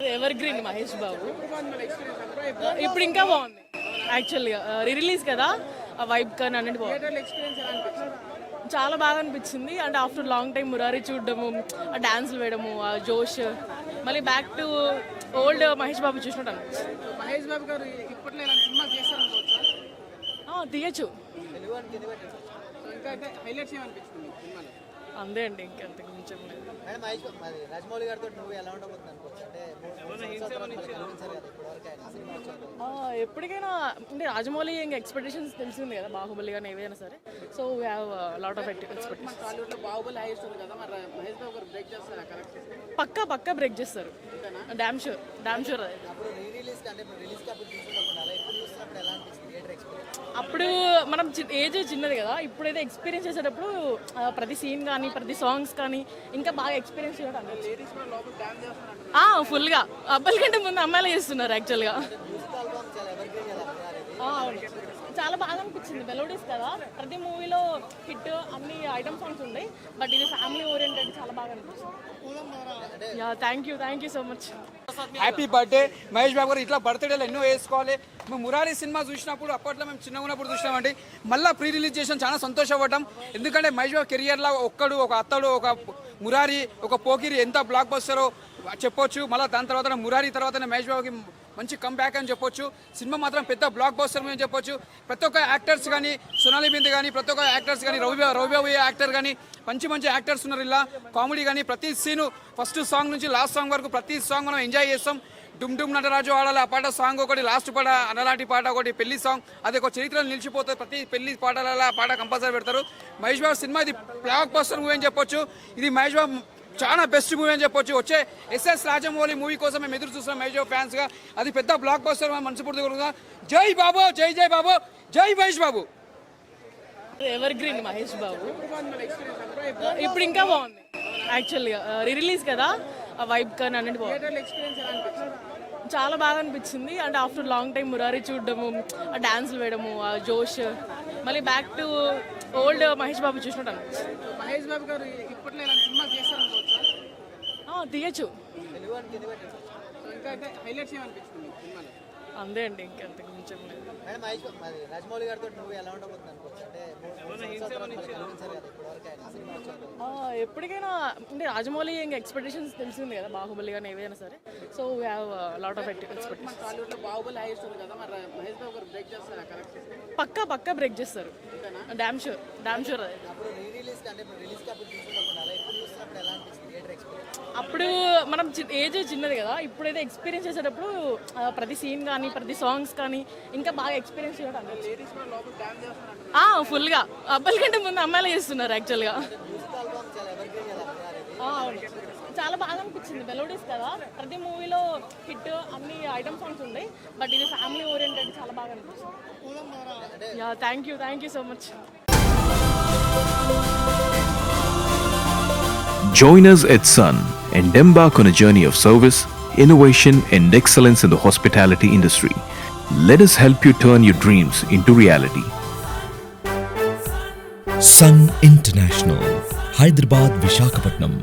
Ever green Mahesh Babu ఇప్పుడు ఇంకా బాగుంది యాక్చువల్గా రిలీజ్ కదా ఆ వైబ్ కానీ అన్నిటి బాగుంది. చాలా బాగా అనిపించింది. అంటే ఆఫ్టర్ లాంగ్ టైం మురారి చూడడము, ఆ డాన్స్లు వేయడము, ఆ జోష్, మళ్ళీ back to old Mahesh Babu చూసినట్టు అనిపించింది. మహేష్ బాబు గారు ఇప్పట్లో ఇలాంటి సినిమా చేస్తారనుకోవచ్చా? తీయచ్చు. ఇంకా అయితే హైలైట్స్ ఏమనిపించింది సినిమాలో? అంతే అండి, ఇంకంతకు మించి ఏం లేదు. రాజమౌళి గారితో నువ్వు ఎలా ఉండబోతుంది అనుకోవచ్చు? అంటే ఎప్పటికైనా అంటే రాజమౌళి ఇంకా ఎక్స్పెక్టేషన్స్ తెలిసింది కదా, బాహుబలి కానీ ఏవైనా సరే. So we have lot of expectations. టాలీవుడ్లో బాహుబలి హైయెస్ట్ ఉంది కదా, మరి మహేష్ బాబు గారు బ్రేక్ చేస్తారా? కరెక్ట్, పక్కా బ్రేక్ చేస్తారు. డామ్ షూర్ అది. అప్పుడు రిలీజ్ అంటే రిలీజ్ కి అప్పుడు చూసినప్పుడు అలా ఎప్పుడు చూసినప్పుడు ఎలా అనిపిస్తుంది థియేటర్ ఎక్స్పీరియన్స్? అప్పుడు మనం ఏజ్ చిన్నది కదా, ఇప్పుడైతే ఎక్స్పీరియన్స్ చేసేటప్పుడు ప్రతి సీన్ కానీ ప్రతి సాంగ్స్ కానీ ఇంకా బాగా ఎక్స్పీరియన్స్ చేయడం లేడీస్ కూడా లోపల డాన్స్ చేస్తున్నారు. ఫుల్గా అబ్బాయిల కంటే ముందు అమ్మాయిలు చేస్తున్నారు యాక్చువల్గా. చాలా బాగా అనిపించింది. మెలోడీస్ కదా, ప్రతి మూవీలో హిట్ అన్ని ఐటమ్ సాంగ్స్ ఉంటాయి, బట్ ఇది ఫ్యామిలీ ఓరియంటెడ్, చాలా బాగా అనిపించింది. Thank you so much. Happy birthday Mahesh Babu garu. ఇట్లా బర్త్డేలు ఎన్నో వేసుకోవాలి. మేము మురారి సినిమా చూసినప్పుడు అప్పట్లో మేము చిన్నగా ఉన్నప్పుడు చూసినామండి. మళ్ళీ ప్రీ రిలీజ్ చేసాం, చాలా సంతోషపడ్డాం. ఎందుకంటే మహేష్ బాబు కెరియర్లో ఒక్కడు, ఒక అత్తడు, ఒక మురారి, ఒక పోకిరి ఎంత బ్లాక్ బస్టరో చెప్పొచ్చు. మళ్ళీ దాని తర్వాత మురారి తర్వాతనే మహేష్ బాబుకి మంచి కంబ్యాక్ అని చెప్పొచ్చు. సినిమా మాత్రం పెద్ద బ్లాక్ బస్టర్ అని చెప్పొచ్చు. ప్రతి ఒక్క యాక్టర్స్ కానీ, సోనాలి బింద్ కానీ, ప్రతి ఒక్క యాక్టర్స్ కానీ, రవిబాబు యాక్టర్ కానీ, మంచి యాక్టర్స్ ఉన్నారు. ఇలా కామెడీ కానీ ప్రతి సీను, ఫస్ట్ సాంగ్ నుంచి లాస్ట్ సాంగ్ వరకు ప్రతి సాంగ్ మనం ఎంజాయ్ చేస్తాం. డుమ్ డుమ్ నటరాజు ఆడాలి ఆ పాట సాంగ్ ఒకటి, లాస్ట్ పాట అనలాంటి పాట ఒకటి, పెళ్లి సాంగ్, అది ఒక చరిత్రలో నిలిచిపోతుంది. ప్రతి పెళ్లి పాటలలో ఆ పాట కంపల్సరీ పెడతారు. మహేష్ బాబు సినిమా ఇది బ్లాక్ బస్టర్ మూవీ అని చెప్పొచ్చు. ఇది మహేష్ బాబు చాలా బెస్ట్ మూవీ అని చెప్పొచ్చు. వచ్చే ఎస్ఎస్ రాజమౌళి మూవీ కోసం మేము ఎదురు చూస్తున్నాం మహేష్ బాబు ఫ్యాన్స్గా. అది పెద్ద బ్లాక్ బస్టర్ మనస్ఫూర్తిగా కోరుకుందాం. జై బాబు, జై బాబు, జై మహేష్ బాబు. ఎవర్ గ్రీన్ మహేష్ బాబు ఇప్పుడు ఇంకా బాగుంది యాక్చువల్గా రిలీజ్ కదా ఆ వైబ్ కానీ అన్నిటి బాగుంది. చాలా బాగా అనిపించింది. అంటే ఆఫ్టర్ లాంగ్ టైం మురారి చూడడము, ఆ డాన్స్లు వేయడము, ఆ జోష్, మళ్ళీ back to old Mahesh Babu చూసినట్టు అనిపించింది. మహేష్ బాబు గారు ఇప్పట్లో ఇలాంటి సినిమా చేస్తారనుకోవచ్చా? తీయచ్చు. ఇంకా అయితే హైలైట్స్ ఏమనిపించింది సినిమాలో? అంతే అండి, ఇంకంతకు మించి ఏం లేదు. రాజమౌళి గారితో నువ్వు ఎలా ఉండబోతుంది అనుకోవచ్చు? అంటే ఎప్పటికైనా అంటే రాజమౌళి ఇంకా ఎక్స్పెక్టేషన్స్ తెలిసింది కదా, బాహుబలి కానీ ఏవైనా సరే. So we have lot of expectations. టాలీవుడ్లో బాహుబలి హైయెస్ట్ ఉంది కదా, మరి మహేష్ బాబు గారు బ్రేక్ చేస్తారా? కరెక్ట్, పక్కా బ్రేక్ చేస్తారు. డామ్ షూర్ అది. అప్పుడు రిలీజ్ అంటే రిలీజ్ కి అప్పుడు చూసినప్పుడు అలా ఎప్పుడు చూసినప్పుడు ఎలా అనిపిస్తుంది థియేటర్ ఎక్స్పీరియన్స్? అప్పుడు మనం ఏజ్ చిన్నది కదా, ఇప్పుడైతే ఎక్స్పీరియన్స్ చేసేటప్పుడు ప్రతి సీన్ కానీ ప్రతి సాంగ్స్ కానీ ఇంకా బాగా ఎక్స్పీరియన్స్ చేయడం లేడీస్ కూడా లోపల డాన్స్ చేస్తున్నారు. ఫుల్గా అబ్బాయిల కంటే ముందు అమ్మాయిలు చేస్తున్నారు యాక్చువల్గా. చాలా బాగా అనిపించింది. మెలోడీస్ కదా, ప్రతి మూవీలో హిట్ అన్ని ఐటమ్ సాంగ్స్ ఉంటాయి, బట్ ఇది ఫ్యామిలీ ఓరియంటెడ్, చాలా బాగా అనిపించింది. Thank you so much. Join us at Sun and embark on a journey of service, innovation and excellence in the hospitality industry. Let us help you turn your dreams into reality. Sun International, Hyderabad, Visakhapatnam.